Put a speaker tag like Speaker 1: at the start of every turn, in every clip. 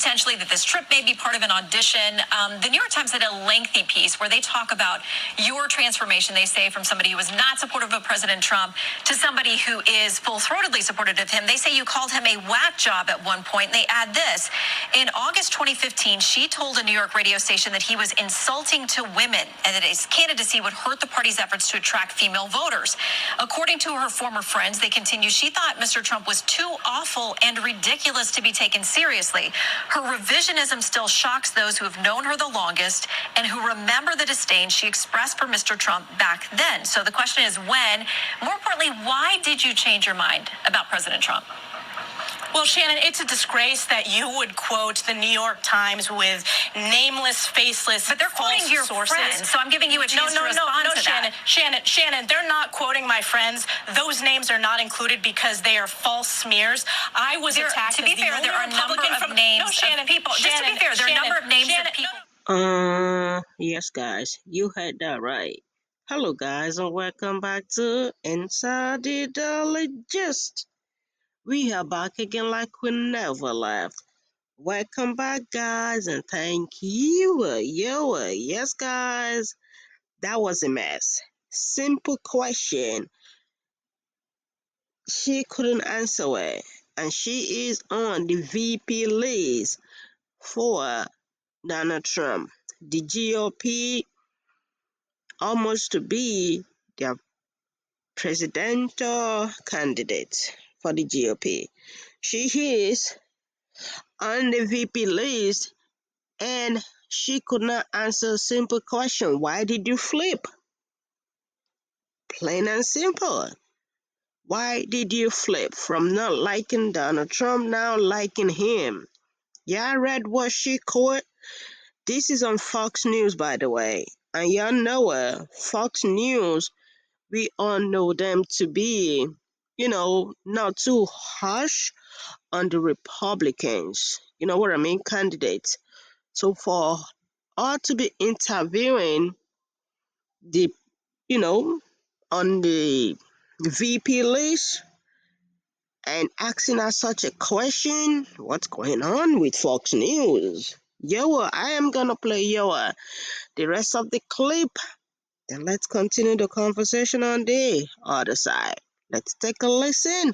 Speaker 1: potentially that this trip may be part of an audition. The New York Times had a lengthy piece where they talk about your transformation, they say, from somebody who was not supportive of President Trump to somebody who is full-throatedly supportive of him. They say you called him a whack job at one point, and they add this. In August 2015, she told a New York radio station that he was insulting to women and that his candidacy would hurt the party's efforts to attract female voters. According to her former friends, they continue, she thought Mr. Trump was too awful and ridiculous to be taken seriously. Her revisionism still shocks those who have known her the longest and who remember the disdain she expressed for Mr. Trump back then. So the question is when, more importantly, why did you change your mind about President Trump?
Speaker 2: Well, Shannon, it's a disgrace that you would quote the New York Times with nameless, faceless,
Speaker 1: but they're
Speaker 2: false
Speaker 1: quoting your
Speaker 2: sources.
Speaker 1: Friends, so I'm giving you a chance to respond to
Speaker 2: Shannon,
Speaker 1: that.
Speaker 2: Shannon, they're not quoting my friends. Those names are not included because they are false smears. I was attacked.
Speaker 1: To be fair, there are a number of names of people. Just to be fair, there are a number of names of people.
Speaker 3: Yes, guys, you heard that right. Hello, guys, and welcome back to Inside the Daily Gist. We are back again like we never left. Welcome back, guys, and thank you. Yes, guys, that was a mess. Simple question. She couldn't answer it, and she is on the VP list for Donald Trump. The GOP almost to be their presidential candidate for the GOP. She is on the VP list and she could not answer a simple question. Why did you flip? Plain and simple. Why did you flip from not liking Donald Trump now liking him? Yeah, I read what she quote. This is on Fox News, by the way. And y'all know her. Fox News, we all know them to be, not too harsh on the Republicans. You know what I mean? Candidates. So for her to be interviewing the, on the VP list and asking her such a question, what's going on with Fox News? I am gonna play the rest of the clip. Then let's continue the conversation on the other side. Let's take a listen.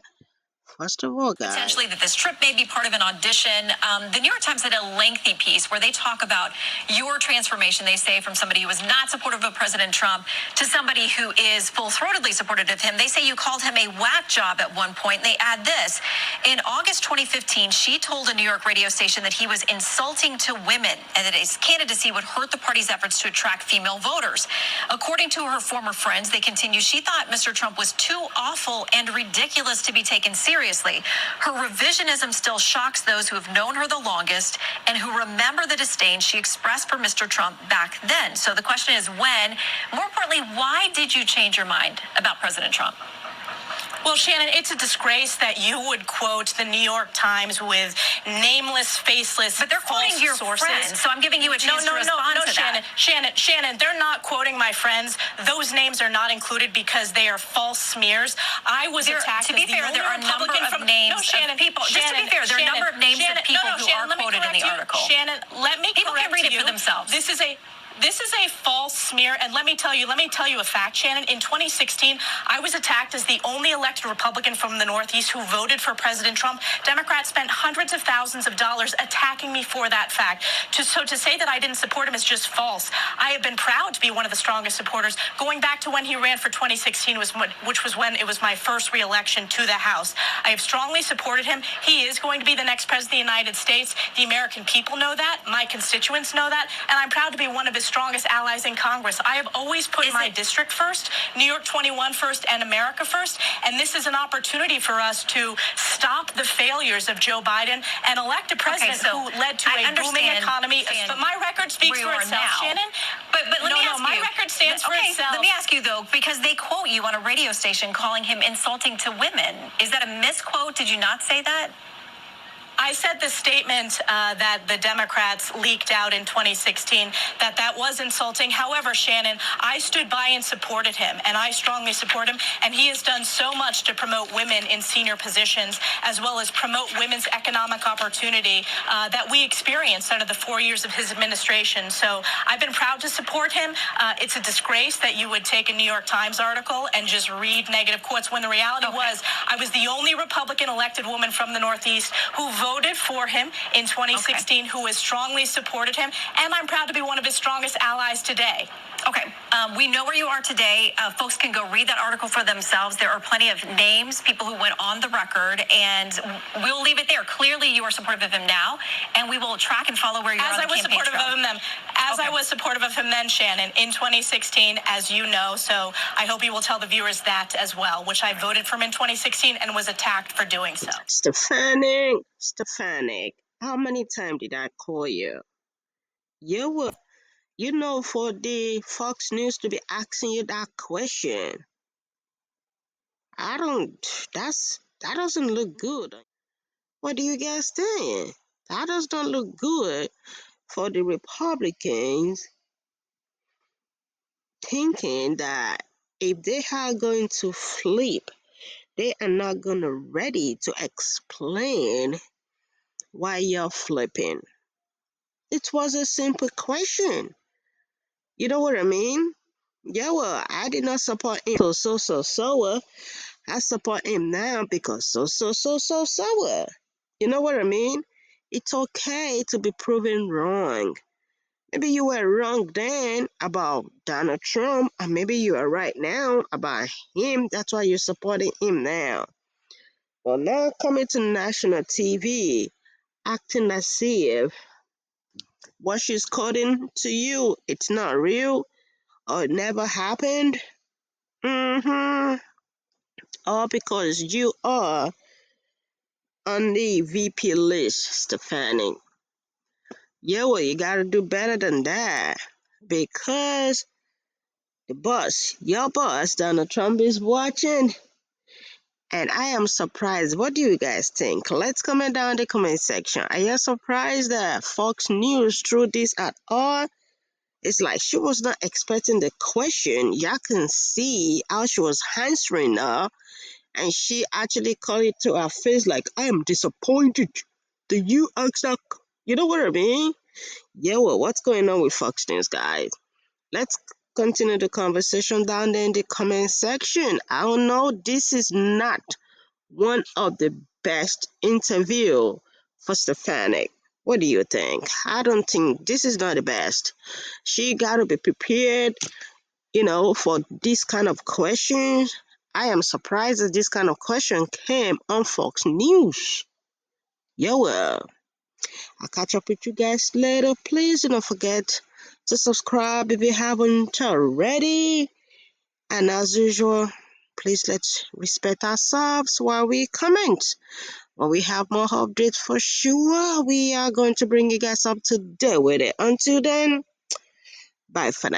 Speaker 3: First of all, guys.
Speaker 1: Potentially that this trip may be part of an audition. The New York Times had a lengthy piece where they talk about your transformation, they say, from somebody who was not supportive of President Trump to somebody who is full-throatedly supportive of him. They say you called him a whack job at one point, and they add this. In August 2015, she told a New York radio station that he was insulting to women and that his candidacy would hurt the party's efforts to attract female voters. According to her former friends, they continue, she thought Mr. Trump was too awful and ridiculous to be taken seriously. Her revisionism still shocks those who have known her the longest and who remember the disdain she expressed for Mr. Trump back then. So the question is when, more importantly, why did you change your mind about President Trump?
Speaker 2: Well, Shannon, it's a disgrace that you would quote the New York Times with nameless, faceless,
Speaker 1: but they're quoting your
Speaker 2: sources.
Speaker 1: Friends, so I'm giving you a chance to respond to
Speaker 2: Shannon,
Speaker 1: that.
Speaker 2: Shannon, they're not quoting my friends. Those names are not included because they are false smears. I was attacked.
Speaker 1: To be fair, there are a number of names of people. Just to be fair, there are a number of names of people who are quoted in the article.
Speaker 2: Shannon, let me
Speaker 1: people can read it for themselves.
Speaker 2: This is a false smear, and let me tell you a fact, Shannon. In 2016, I was attacked as the only elected Republican from the Northeast who voted for President Trump. Democrats spent hundreds of thousands of dollars attacking me for that fact. So to say that I didn't support him is just false. I have been proud to be one of the strongest supporters, going back to when he ran for 2016, which was when it was my first re-election to the House. I have strongly supported him. He is going to be the next president of the United States. The American people know that. My constituents know that. And I'm proud to be one of his strongest allies in Congress. I have always put my district first, New York 21 first, and America first. And this is an opportunity for us to stop the failures of Joe Biden and elect a president who led to a booming economy. But my record speaks for itself, Shannon.
Speaker 1: But let me ask you.
Speaker 2: My record stands for itself.
Speaker 1: Let me ask you, though, because they quote you on a radio station calling him insulting to women. Is that a misquote? Did you not say that?
Speaker 2: I said the statement that the Democrats leaked out in 2016, that was insulting. However, Shannon, I stood by and supported him, and I strongly support him, and he has done so much to promote women in senior positions, as well as promote women's economic opportunity that we experienced under the 4 years of his administration. So I've been proud to support him. It's a disgrace that you would take a New York Times article and just read negative quotes when the reality was I was the only Republican elected woman from the Northeast who voted for him in 2016, who has strongly supported him, and I'm proud to be one of his strongest allies today.
Speaker 1: Okay, we know where you are today. Folks can go read that article for themselves. There are plenty of names, people who went on the record, and we'll leave it there. Clearly, you are supportive of him now, and we will track and follow where you are on the campaign trail.
Speaker 2: I was supportive of him then, Shannon, in 2016, as you know, so I hope you will tell the viewers that as well, which I voted for him in 2016 and was attacked for doing so.
Speaker 3: Stefanik, how many times did I call you? For the Fox News to be asking you that question. That doesn't look good. What do you guys think? That does not look good for the Republicans, thinking that if they are going to flip, they are not going to ready to explain why you're flipping. It was a simple question. You know what I mean? Yeah, well, I did not support him. So. I support him now because so. You know what I mean? It's okay to be proven wrong. Maybe you were wrong then about Donald Trump, and maybe you are right now about him. That's why you're supporting him now. Well, now coming to national TV, acting as if what she's quoting to you, it's not real or it never happened. All because you are on the VP list, Stefanik. Yeah, well, you gotta do better than that. Because your boss, Donald Trump, is watching. And I am surprised. What do you guys think? Let's comment down in the comment section. Are you surprised that Fox News threw this at all? It's like she was not expecting the question. Y'all can see how she was answering her. And she actually called it to her face like, I am disappointed that you asked that. You know what I mean? Yeah, well, what's going on with Fox News, guys? Let's continue the conversation down there in the comment section. I don't know. This is not one of the best interview for Stefanik. What do you think? I don't think this is not the best. She got to be prepared, for this kind of questions. I am surprised that this kind of question came on Fox News. Yeah, well, I'll catch up with you guys later. Please do not forget to subscribe if you haven't already. And as usual, please let's respect ourselves while we comment. When we have more updates for sure, we are going to bring you guys up to date with it. Until then, bye for now.